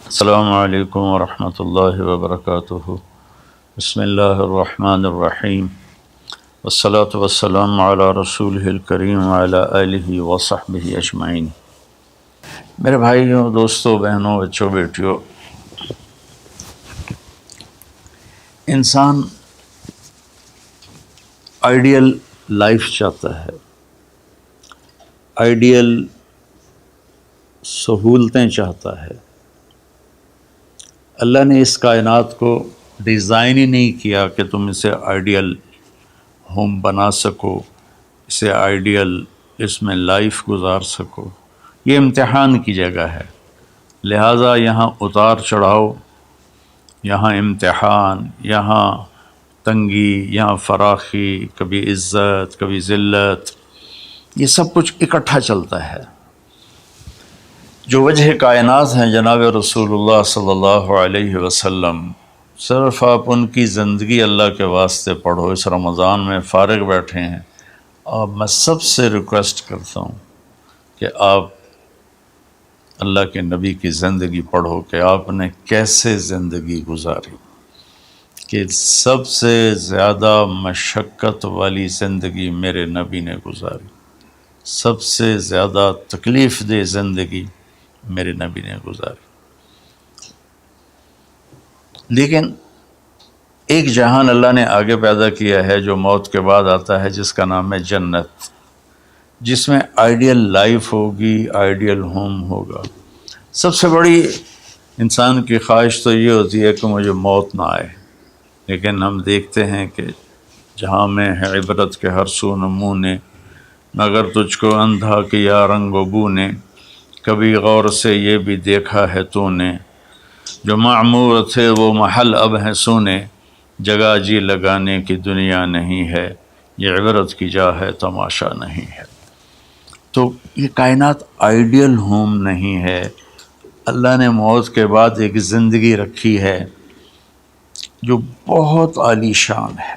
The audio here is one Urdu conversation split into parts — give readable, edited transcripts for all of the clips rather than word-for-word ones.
السلام علیکم ورحمۃ اللہ وبرکاتہ۔ بسم اللہ الرحمن الرحیم، والصلاة والسلام علی رسولہ الکریم وعلی آلہ وصحبہ اجمعین۔ میرے بھائیوں، دوستوں، بہنوں، بچوں، بیٹیوں، انسان آئیڈیل لائف چاہتا ہے، آئیڈیل سہولتیں چاہتا ہے۔ اللہ نے اس کائنات کو ڈیزائن ہی نہیں کیا کہ تم اسے آئیڈیل ہوم بنا سکو، اسے آئیڈیل اس میں لائف گزار سکو۔ یہ امتحان کی جگہ ہے، لہٰذا یہاں اتار چڑھاؤ، یہاں امتحان، یہاں تنگی، یہاں فراخی، کبھی عزت، کبھی ذلت، یہ سب کچھ اکٹھا چلتا ہے۔ جو وجہ کائنات ہیں جناب رسول اللہ صلی اللہ علیہ وسلم، صرف آپ ان کی زندگی اللہ کے واسطے پڑھو۔ اس رمضان میں فارغ بیٹھے ہیں، اور میں سب سے ریکویسٹ کرتا ہوں کہ آپ اللہ کے نبی کی زندگی پڑھو کہ آپ نے کیسے زندگی گزاری، کہ سب سے زیادہ مشقت والی زندگی میرے نبی نے گزاری، سب سے زیادہ تکلیف دہ زندگی میرے نبی نے گزاری۔ لیکن ایک جہان اللہ نے آگے پیدا کیا ہے جو موت کے بعد آتا ہے، جس کا نام ہے جنت، جس میں آئیڈیل لائف ہوگی، آئیڈیل ہوم ہوگا۔ سب سے بڑی انسان کی خواہش تو یہ ہوتی ہے کہ مجھے موت نہ آئے، لیکن ہم دیکھتے ہیں کہ جہاں میں ہے عبرت کے ہر سو نمونے، مگر تجھ کو اندھا کیا رنگ و بو نے، کبھی غور سے یہ بھی دیکھا ہے تو نے، جو معمور تھے وہ محل اب ہیں سونے، جگہ جی لگانے کی دنیا نہیں ہے، یہ عبرت کی جا ہے تماشا نہیں ہے۔ تو یہ کائنات آئیڈیل ہوم نہیں ہے۔ اللہ نے موت کے بعد ایک زندگی رکھی ہے جو بہت عالی شان ہے،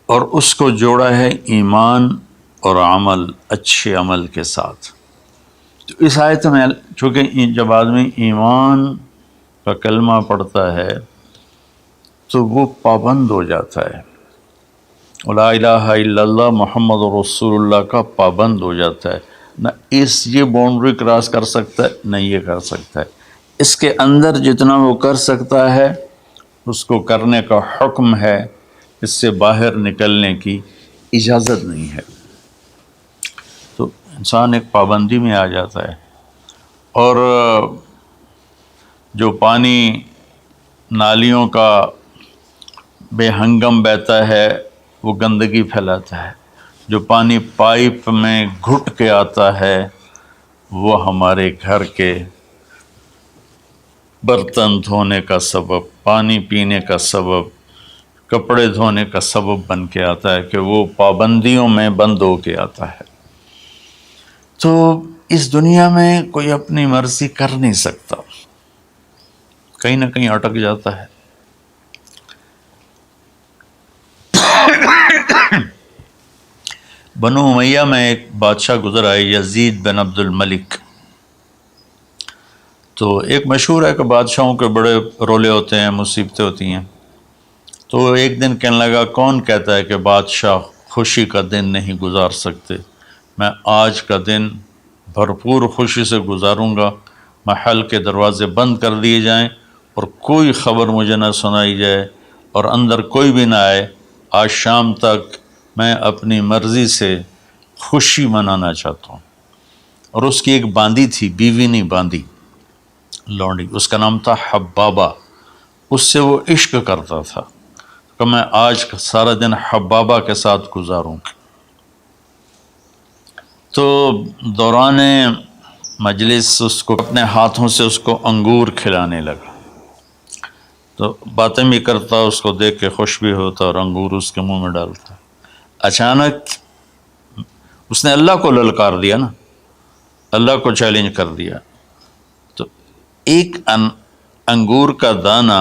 اور اس کو جوڑا ہے ایمان اور عمل، اچھے عمل کے ساتھ۔ تو اس آیت میں چونکہ جب آدمی ایمان کا کلمہ پڑھتا ہے تو وہ پابند ہو جاتا ہے، لا الہ الا اللہ محمد رسول اللہ کا پابند ہو جاتا ہے، نہ یہ باؤنڈری کراس کر سکتا ہے، نہ یہ کر سکتا ہے۔ اس کے اندر جتنا وہ کر سکتا ہے اس کو کرنے کا حکم ہے، اس سے باہر نکلنے کی اجازت نہیں ہے۔ تو انسان ایک پابندی میں آ جاتا ہے، اور جو پانی نالیوں کا بے ہنگم بہتا ہے وہ گندگی پھیلاتا ہے، جو پانی پائپ میں گھٹ کے آتا ہے وہ ہمارے گھر کے برتن دھونے کا سبب، پانی پینے کا سبب، کپڑے دھونے کا سبب بن کے آتا ہے، کہ وہ پابندیوں میں بند ہو کے آتا ہے۔ تو اس دنیا میں کوئی اپنی مرضی کر نہیں سکتا، کہیں نہ کہیں اٹک جاتا ہے۔ بنو امیہ میں ایک بادشاہ گزر آئے، یزید بن عبد الملک۔ تو ایک مشہور ہے کہ بادشاہوں کے بڑے رولے ہوتے ہیں، مصیبتیں ہوتی ہیں۔ تو ایک دن کہنے لگا، کون کہتا ہے کہ بادشاہ خوشی کا دن نہیں گزار سکتے؟ میں آج کا دن بھرپور خوشی سے گزاروں گا، محل کے دروازے بند کر دیے جائیں اور کوئی خبر مجھے نہ سنائی جائے اور اندر کوئی بھی نہ آئے۔ آج شام تک میں اپنی مرضی سے خوشی منانا چاہتا ہوں۔ اور اس کی ایک باندی تھی، بیوی نہیں باندی، لونڈی، اس کا نام تھا حبابہ۔ اس سے وہ عشق کرتا تھا کہ میں آج سارا دن حبابہ کے ساتھ گزاروں گا۔ تو دوران مجلس اس کو اپنے ہاتھوں سے اس کو انگور کھلانے لگا، تو باتیں بھی کرتا، اس کو دیکھ کے خوش بھی ہوتا اور انگور اس کے منہ میں ڈالتا۔ اچانک اس نے اللہ کو للکار دیا نا، اللہ کو چیلنج کر دیا، تو ایک انگور کا دانہ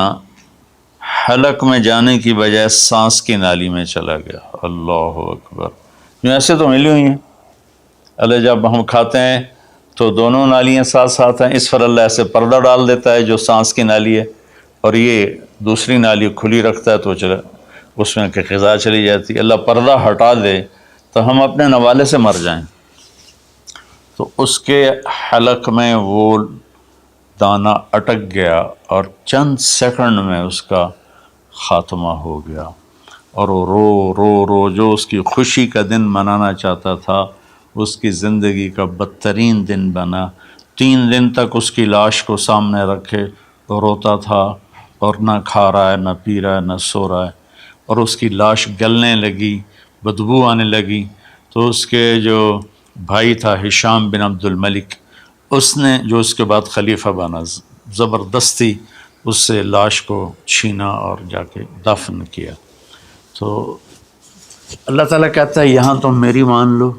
حلق میں جانے کی بجائے سانس کی نالی میں چلا گیا۔ اللہ اکبر! جو ایسے تو ملی ہوئی ہیں، اللہ جب ہم کھاتے ہیں تو دونوں نالیاں ساتھ ساتھ ہیں، اس پر اللہ ایسے پردہ ڈال دیتا ہے جو سانس کی نالی ہے، اور یہ دوسری نالی کھلی رکھتا ہے تو چلا اس میں کہ غذا چلی جاتی ہے۔ اللہ پردہ ہٹا دے تو ہم اپنے نوالے سے مر جائیں، تو اس کے حلق میں وہ دانہ اٹک گیا اور چند سیکنڈ میں اس کا خاتمہ ہو گیا، اور وہ رو رو رو جو اس کی خوشی کا دن منانا چاہتا تھا اس کی زندگی کا بدترین دن بنا۔ 3 دن تک اس کی لاش کو سامنے رکھے تو روتا تھا، اور نہ کھا رہا ہے، نہ پی رہا ہے، نہ سو رہا ہے، اور اس کی لاش گلنے لگی، بدبو آنے لگی۔ تو اس کے جو بھائی تھا ہشام بن عبد الملک، اس نے جو اس کے بعد خلیفہ بنا، زبردستی اس سے لاش کو چھینا اور جا کے دفن کیا۔ تو اللہ تعالیٰ کہتا ہے یہاں تم میری مان لو،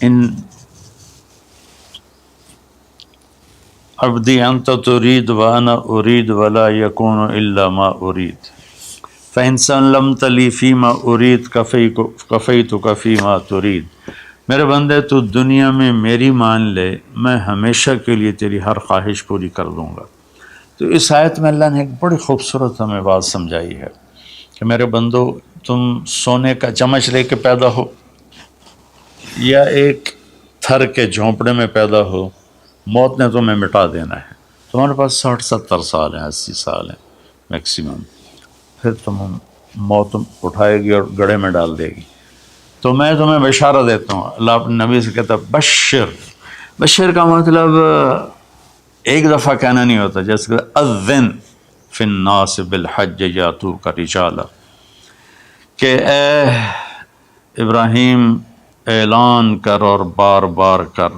ان عبدی انت ترید وانا ارید ولا یکون الا ما ارید فإن سلمت لی فیما ارید کفیتک فیما ترید۔ میرے بندے تو دنیا میں میری مان لے، میں ہمیشہ کے لیے تیری ہر خواہش پوری کر دوں گا۔ تو اس آیت میں اللہ نے ایک بڑی خوبصورت ہمیں بات سمجھائی ہے کہ میرے بندو، تم سونے کا چمچ لے کے پیدا ہو یا ایک تھر کے جھونپڑے میں پیدا ہو، موت نے تمہیں مٹا دینا ہے۔ تمہارے پاس 60-70 سال ہیں، 80 سال ہیں میکسیمم، پھر موت اٹھائے گی اور گڑھے میں ڈال دے گی۔ تو میں تمہیں بشارت دیتا ہوں، اللہ اپنے نبی سے کہتا ہے بشر کا مطلب ایک دفعہ کہنا نہیں ہوتا، جیسے کہ اذن فی الناس بالحج یاتوک رجالا، کہ اے ابراہیم اعلان کر اور بار بار کر۔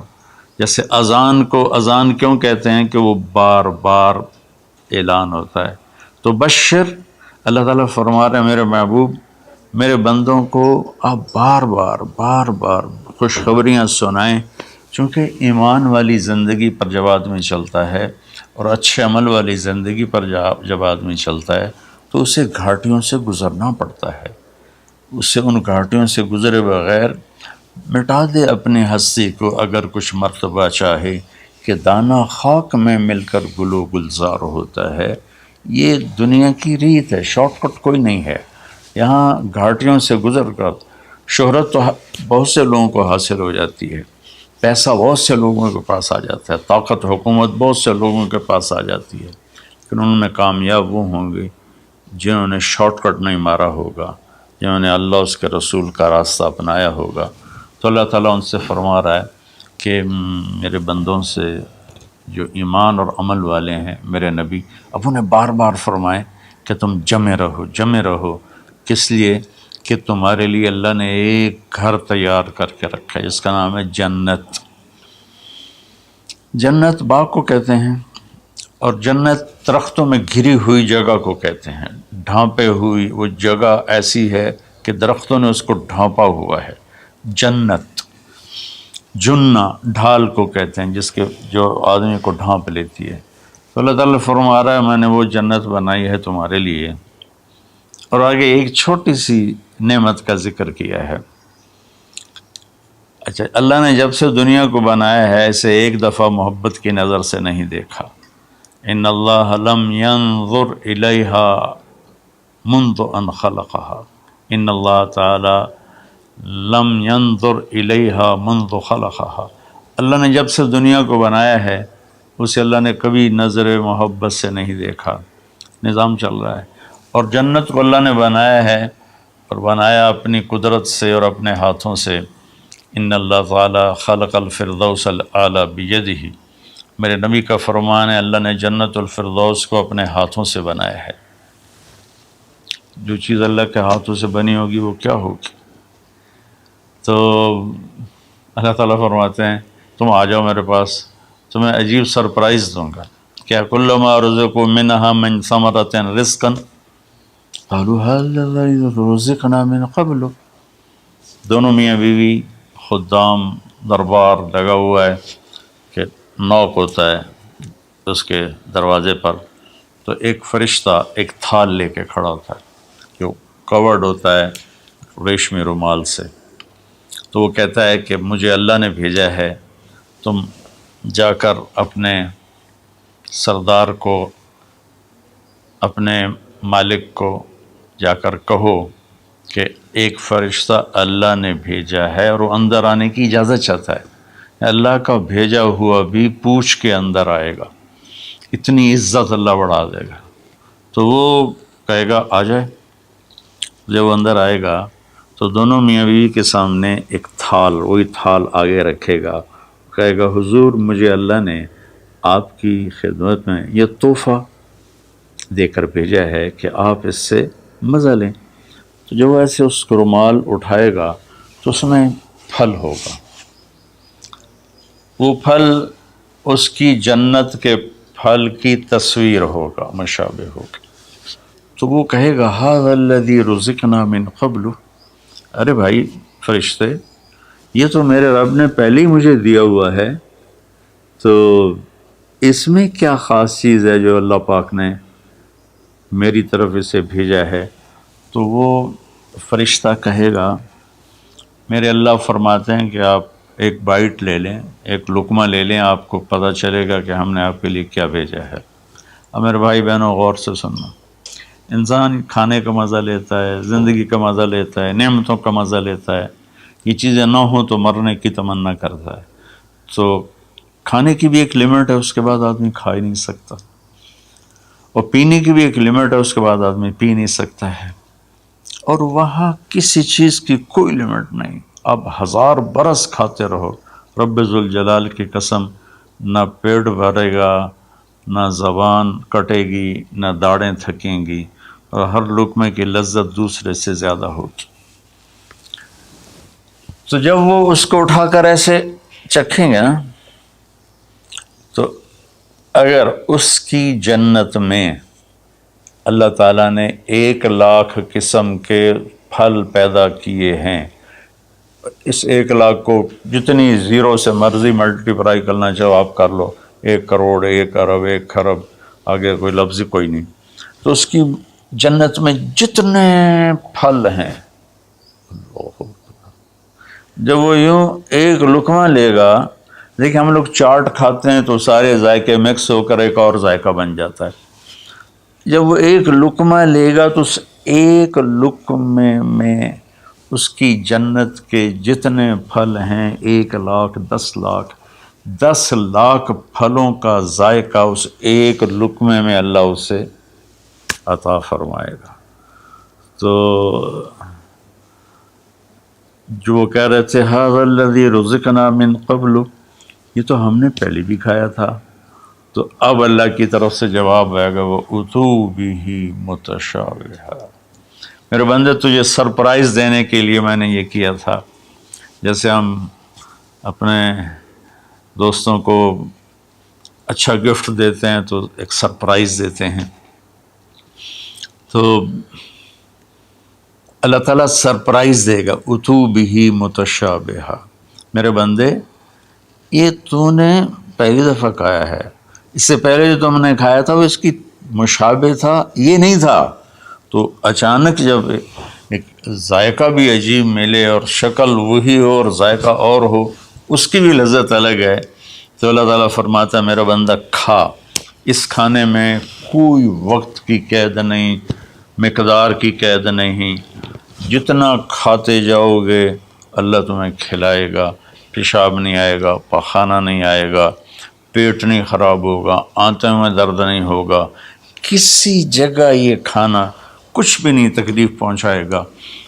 جیسے اذان کو اذان کیوں کہتے ہیں کہ وہ بار بار اعلان ہوتا ہے، تو بشر اللہ تعالیٰ فرما رہے ہیں میرے محبوب، میرے بندوں کو آپ بار بار خوشخبریاں سنائیں، چونکہ ایمان والی زندگی پر جب آدمی چلتا ہے اور اچھے عمل والی زندگی پر جب آدمی چلتا ہے تو اسے گھاٹیوں سے گزرنا پڑتا ہے، اسے ان گھاٹیوں سے گزرے بغیر مٹا دے اپنی ہستی کو اگر کچھ مرتبہ چاہے کہ دانہ خاک میں مل کر گل و گلزار ہوتا ہے۔ یہ دنیا کی ریت ہے، شارٹ کٹ کوئی نہیں ہے۔ یہاں گھاٹیوں سے گزر کر شہرت تو بہت سے لوگوں کو حاصل ہو جاتی ہے، پیسہ بہت سے لوگوں کے پاس آ جاتا ہے، طاقت حکومت بہت سے لوگوں کے پاس آ جاتی ہے، لیکن ان میں کامیاب وہ ہوں گے جنہوں نے شارٹ کٹ نہیں مارا ہوگا، جنہوں نے اللہ اس کے رسول کا راستہ اپنایا ہوگا۔ تو اللہ تعالیٰ ان سے فرما رہا ہے کہ میرے بندوں سے جو ایمان اور عمل والے ہیں، میرے نبی اب انہیں بار بار فرمائیں کہ تم جمے رہو، کس لیے کہ تمہارے لیے اللہ نے ایک گھر تیار کر کے رکھا ہے جس کا نام ہے جنت۔ جنت باغ کو کہتے ہیں، اور جنت درختوں میں گھری ہوئی جگہ کو کہتے ہیں، ڈھانپے ہوئی وہ جگہ ایسی ہے کہ درختوں نے اس کو ڈھانپا ہوا ہے۔ جنت جنہ ڈھال کو کہتے ہیں جس کے جو آدمی کو ڈھانپ لیتی ہے۔ تو اللہ تعالیٰ فرما رہا ہے میں نے وہ جنت بنائی ہے تمہارے لیے، اور آگے ایک چھوٹی سی نعمت کا ذکر کیا ہے۔ اچھا، اللہ نے جب سے دنیا کو بنایا ہے اسے ایک دفعہ محبت کی نظر سے نہیں دیکھا۔ ان اللہ لم ينظر الیہا منذ ان خلقها، ان اللہ تعالی لم ينظر الیہا منذ خلقها، اللہ نے جب سے دنیا کو بنایا ہے اسے اللہ نے کبھی نظر محبت سے نہیں دیکھا۔ نظام چل رہا ہے، اور جنت کو اللہ نے بنایا ہے، اور بنایا اپنی قدرت سے اور اپنے ہاتھوں سے۔ ان اللہ تعالی خلق الفردوس الاعلی بیدہ، میرے نبی کا فرمان ہے اللہ نے جنت الفردوس کو اپنے ہاتھوں سے بنایا ہے۔ جو چیز اللہ کے ہاتھوں سے بنی ہوگی وہ کیا ہوگی؟ تو اللہ تعالیٰ فرماتے ہیں تم آ جاؤ میرے پاس، تمہیں عجیب سرپرائز دوں گا۔ کیا کل ما رزقوا منہا من ثمرۃ رزقا قالوا هذا الذی رزقنا من قبل، دونوں میاں بیوی، خدام، دربار لگا ہوا ہے کہ نوک ہوتا ہے اس کے دروازے پر، تو ایک فرشتہ ایک تھال لے کے کھڑا ہوتا ہے جو کورڈ ہوتا ہے ریشمی رومال سے، تو وہ کہتا ہے کہ مجھے اللہ نے بھیجا ہے تم جا کر اپنے سردار کو، اپنے مالک کو جا کر کہو کہ ایک فرشتہ اللہ نے بھیجا ہے اور وہ اندر آنے کی اجازت چاہتا ہے، اللہ کا بھیجا ہوا بھی پوچھ کے اندر آئے گا، اتنی عزت اللہ بڑھا دے گا۔ تو وہ کہے گا آ جائے۔ جب وہ اندر آئے گا تو دونوں میاں بیوی کے سامنے ایک تھال، وہی تھال آگے رکھے گا، کہے گا حضور مجھے اللہ نے آپ کی خدمت میں یہ تحفہ دے کر بھیجا ہے کہ آپ اس سے مزہ لیں۔ تو جب وہ ایسے اس کو رومال اٹھائے گا تو اس میں پھل ہوگا، وہ پھل اس کی جنت کے پھل کی تصویر ہوگا، مشابہ ہوگا۔ تو وہ کہے گا ھذا الذی رزقنا من قبل، ارے بھائی فرشتے یہ تو میرے رب نے پہلے ہی مجھے دیا ہوا ہے، تو اس میں کیا خاص چیز ہے جو اللہ پاک نے میری طرف اسے بھیجا ہے؟ تو وہ فرشتہ کہے گا میرے اللہ فرماتے ہیں کہ آپ ایک بائٹ لے لیں، ایک لقمہ لے لیں، آپ کو پتہ چلے گا کہ ہم نے آپ کے لیے کیا بھیجا ہے۔ اب میرے بھائی بہنوں غور سے سننا، انسان کھانے کا مزہ لیتا ہے، زندگی کا مزہ لیتا ہے، نعمتوں کا مزہ لیتا ہے، یہ چیزیں نہ ہوں تو مرنے کی تمنا کرتا ہے۔ تو کھانے کی بھی ایک لمٹ ہے، اس کے بعد آدمی کھا ہی نہیں سکتا، اور پینے کی بھی ایک لمٹ ہے، اس کے بعد آدمی پی نہیں سکتا ہے، اور وہاں کسی چیز کی کوئی لمٹ نہیں، اب 1000 برس کھاتے رہو، رب ذوالجلال کی قسم نہ پیٹ بھرے گا، نہ زبان کٹے گی، نہ داڑیں تھکیں گی، اور ہر لقمے کی لذت دوسرے سے زیادہ ہوگی۔ تو جب وہ اس کو اٹھا کر ایسے چکھیں گے نا، تو اگر اس کی جنت میں اللہ تعالیٰ نے 1,00,000 قسم کے پھل پیدا کیے ہیں، اس 1,00,000 کو جتنی زیرو سے مرضی ملٹیپلائی کرنا چاہو آپ کر لو، 1 کروڑ، 1 ارب، 1 خرب، آگے کوئی لفظ کوئی نہیں۔ تو اس کی جنت میں جتنے پھل ہیں، جب وہ یوں ایک لقمہ لے گا، دیکھیں ہم لوگ چاٹ کھاتے ہیں تو سارے ذائقے مکس ہو کر ایک اور ذائقہ بن جاتا ہے، جب وہ ایک لقمہ لے گا تو اس ایک لقمے میں اس کی جنت کے جتنے پھل ہیں 1,00,000، 10,00,000، 10,00,000 پھلوں کا ذائقہ اس ایک لقمے میں اللہ اسے عطا فرمائے گا۔ تو جو کہہ رہے تھے ھذا الذی رزقنا من قبل، یہ تو ہم نے پہلے بھی کھایا تھا، تو اب اللہ کی طرف سے جواب آئے گا وہ اتو بہ متشابہا، میرے بندے تجھے سرپرائز دینے کے لیے میں نے یہ کیا تھا، جیسے ہم اپنے دوستوں کو اچھا گفٹ دیتے ہیں تو ایک سرپرائز دیتے ہیں، تو اللہ تعالیٰ سرپرائز دے گا اتو بہ متشابہا، میرے بندے یہ تو نے پہلی دفعہ کھایا ہے، اس سے پہلے جو تم نے کھایا تھا وہ اس کی مشابہ تھا، یہ نہیں تھا۔ تو اچانک جب ایک ذائقہ بھی عجیب ملے اور شکل وہی ہو اور ذائقہ اور ہو، اس کی بھی لذت الگ ہے، تو اللہ تعالیٰ فرماتا ہے میرا بندہ کھا، اس کھانے میں کوئی وقت کی قید نہیں، مقدار کی قید نہیں، جتنا کھاتے جاؤ گے اللہ تمہیں کھلائے گا، پیشاب نہیں آئے گا، پخانہ نہیں آئے گا، پیٹ نہیں خراب ہوگا، آنتوں میں درد نہیں ہوگا، کسی جگہ یہ کھانا کچھ بھی نہیں تکلیف پہنچائے گا،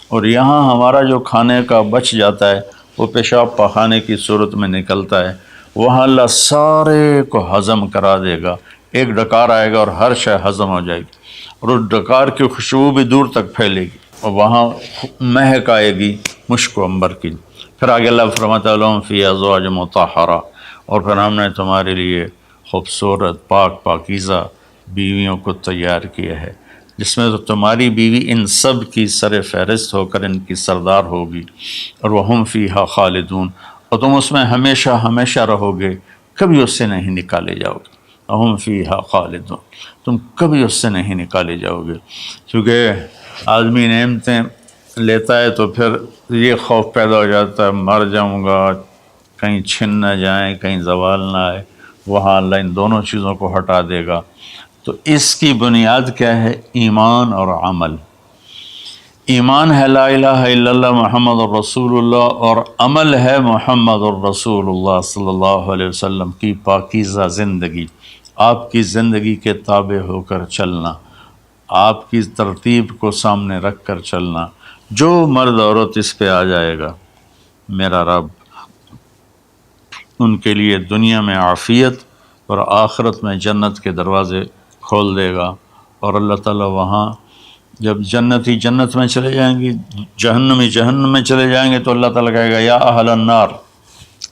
اور یہاں ہمارا جو کھانے کا بچ جاتا ہے وہ پیشاب پخانے کی صورت میں نکلتا ہے، وہاں اللہ سارے کو ہضم کرا دے گا، ایک ڈکار آئے گا اور ہر شے ہضم ہو جائے گی، اور اس ڈکار کی خوشبو بھی دور تک پھیلے گی، اور وہاں مہک آئے گی مشک و عنبر کی۔ پھر آگے اللہ فرماتا ہے لہم فیہا ازواج مطہرہ، اور پھر ہم نے تمہارے لیے خوبصورت پاک پاکیزہ بیویوں کو تیار کیا ہے، جس میں تو تمہاری بیوی ان سب کی سر فہرست ہو کر ان کی سردار ہوگی، اور وہم فیہا خالدون، اور تم اس میں ہمیشہ ہمیشہ رہو گے، کبھی اس سے نہیں نکالے جاؤ گے، وہم فیہا خالدون، تم کبھی اس سے نہیں نکالے جاؤ گے، کیونکہ آدمی نعمتیں لیتا ہے تو پھر یہ خوف پیدا ہو جاتا ہے مر جاؤں گا، کہیں چھن نہ جائیں، کہیں زوال نہ آئے، وہاں اللہ ان دونوں چیزوں کو ہٹا دے گا۔ تو اس کی بنیاد کیا ہے؟ ایمان اور عمل۔ ایمان ہے لا الہ الا اللہ محمد الرسول اللہ، اور عمل ہے محمد الرسول اللہ صلی اللہ علیہ وسلم کی پاکیزہ زندگی، آپ کی زندگی کے تابع ہو کر چلنا، آپ کی ترتیب کو سامنے رکھ کر چلنا۔ جو مرد عورت اس پہ آ جائے گا، میرا رب ان کے لیے دنیا میں عافیت اور آخرت میں جنت کے دروازے کھول دے گا۔ اور اللہ تعالیٰ وہاں جب جنتی جنت میں چلے جائیں گے، جہنمی جہنم میں چلے جائیں گے، تو اللہ تعالیٰ کہے گا یا اہل النار،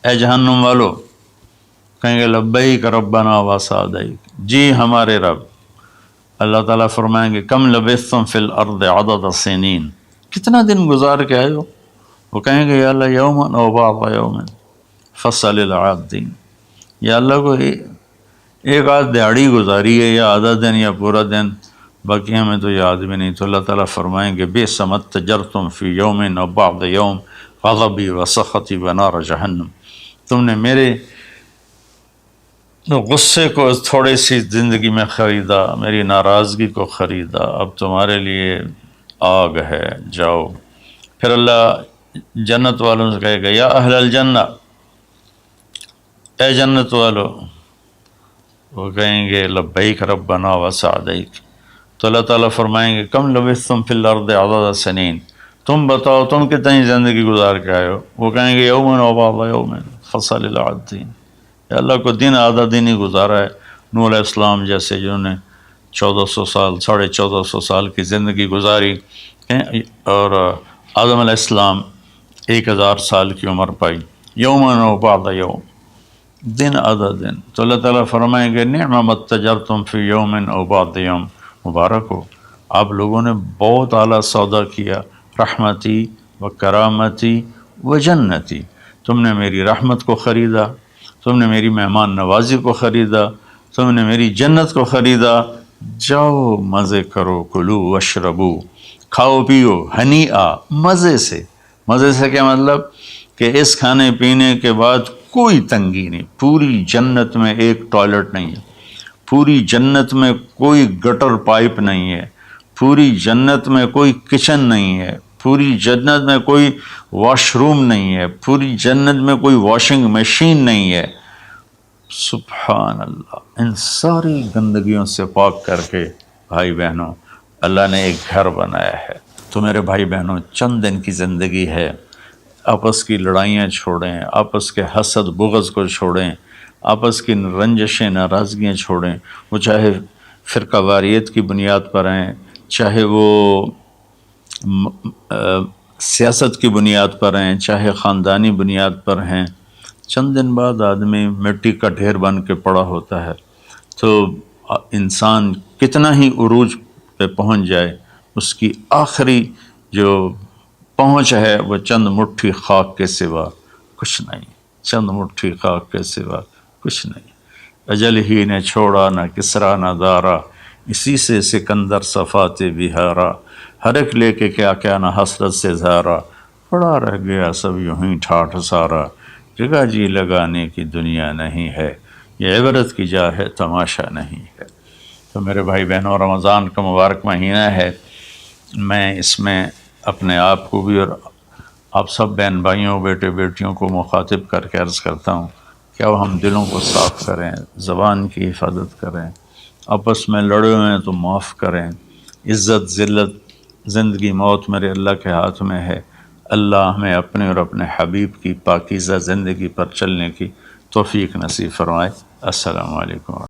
اے جہنم والو، کہیں گے لبیک ربنا وسعدیک، جی ہمارے رب۔ اللہ تعالیٰ فرمائیں گے کم لبثتم فی الارض عدد سنین، کتنا دن گزار کے آئے ہو؟ وہ کہیں گے یا اللہ یوما او بعض یوم فصل العادین، یا اللہ کو ایک آدھ دیہڑی گزاری ہے، یا آدھا دن یا پورا دن، باقی ہمیں تو یاد بھی نہیں۔ تو اللہ تعالیٰ فرمائیں گے بئس ما اتجرتم فی یوم او بعض یوم غضبی وسخطی ونار جہنم، تم نے میرے غصے کو تھوڑی سی زندگی میں خریدا، میری ناراضگی کو خریدا، اب تمہارے لیے آگ ہے، جاؤ۔ پھر اللہ جنت والوں سے کہے گا یا اہل الجنہ، اے جنت والو، وہ کہیں گے لبیک ربنا وسعدیک۔ تو اللہ تعالیٰ فرمائیں گے کم لبثتم فی الارض عدد سنین، تم بتاؤ تم کتنی زندگی گزار کے آئے ہو؟ وہ کہیں گے یومن و بعض یومن فصل العادین، یا اللہ کو دن آدھا دن ہی گزارا ہے۔ نوح علیہ السلام جیسے جنہوں نے 1400 سال 1450 سال کی زندگی گزاری، اور آدم علیہ السلام 1000 سال کی عمر پائی، یومن و بعض یوم، دن آدھا دن۔ تو اللہ تعالیٰ فرمائیں گے نعم ما اتجرتم فی یوم او بعض یوم، مبارک ہو، آپ لوگوں نے بہت اعلیٰ سودا کیا، رحمتی و کرامتی و جنتی، تم نے میری رحمت کو خریدا، تم نے میری مہمان نوازی کو خریدا، تم نے میری جنت کو خریدا، جاؤ مزے کرو، کلو واشربو، کھاؤ پیو، ہنیئا، مزے سے۔ مزے سے کیا مطلب؟ کہ اس کھانے پینے کے بعد کوئی تنگی نہیں، پوری جنت میں ایک ٹوائلٹ نہیں ہے، پوری جنت میں کوئی گٹر پائپ نہیں ہے، پوری جنت میں کوئی کچن نہیں ہے، پوری جنت میں کوئی واش روم نہیں ہے، پوری جنت میں کوئی واشنگ مشین نہیں ہے۔ سبحان اللہ، ان ساری گندگیوں سے پاک کر کے بھائی بہنوں اللہ نے ایک گھر بنایا ہے۔ تو میرے بھائی بہنوں چند دن کی زندگی ہے، آپس کی لڑائیاں چھوڑیں، آپس کے حسد بغض کو چھوڑیں، آپس کی رنجشیں ناراضگیاں چھوڑیں، وہ چاہے فرقہ واریت کی بنیاد پر ہیں، چاہے وہ سیاست کی بنیاد پر ہیں، چاہے خاندانی بنیاد پر ہیں۔ چند دن بعد آدمی مٹی کا ڈھیر بن کے پڑا ہوتا ہے، تو انسان کتنا ہی عروج پہ پہنچ جائے، اس کی آخری جو پہنچ ہے وہ چند مٹھی خاک کے سوا کچھ نہیں، چند مٹھی خاک کے سوا کچھ نہیں۔ اجل ہی نے چھوڑا نہ کسرا نہ دارا، اسی سے سکندر صفات بہارا، ہر ایک لے کے کیا کیا نہ حسرت سے زارا، پڑا رہ گیا سب یوں ہی ٹھاٹھ سارا، جگہ جی لگانے کی دنیا نہیں ہے، یہ عبرت کی جا ہے تماشا نہیں ہے۔ تو میرے بھائی بہنوں رمضان کا مبارک مہینہ ہے، میں اس میں اپنے آپ کو بھی اور آپ سب بہن بھائیوں بیٹے بیٹیوں کو مخاطب کر کے عرض کرتا ہوں کہ اب ہم دلوں کو صاف کریں، زبان کی حفاظت کریں، آپس میں لڑے ہوئے ہیں تو معاف کریں، عزت ذلت زندگی موت میرے اللہ کے ہاتھ میں ہے۔ اللہ ہمیں اپنے اور اپنے حبیب کی پاکیزہ زندگی پر چلنے کی توفیق نصیب فرمائے۔ السلام علیکم۔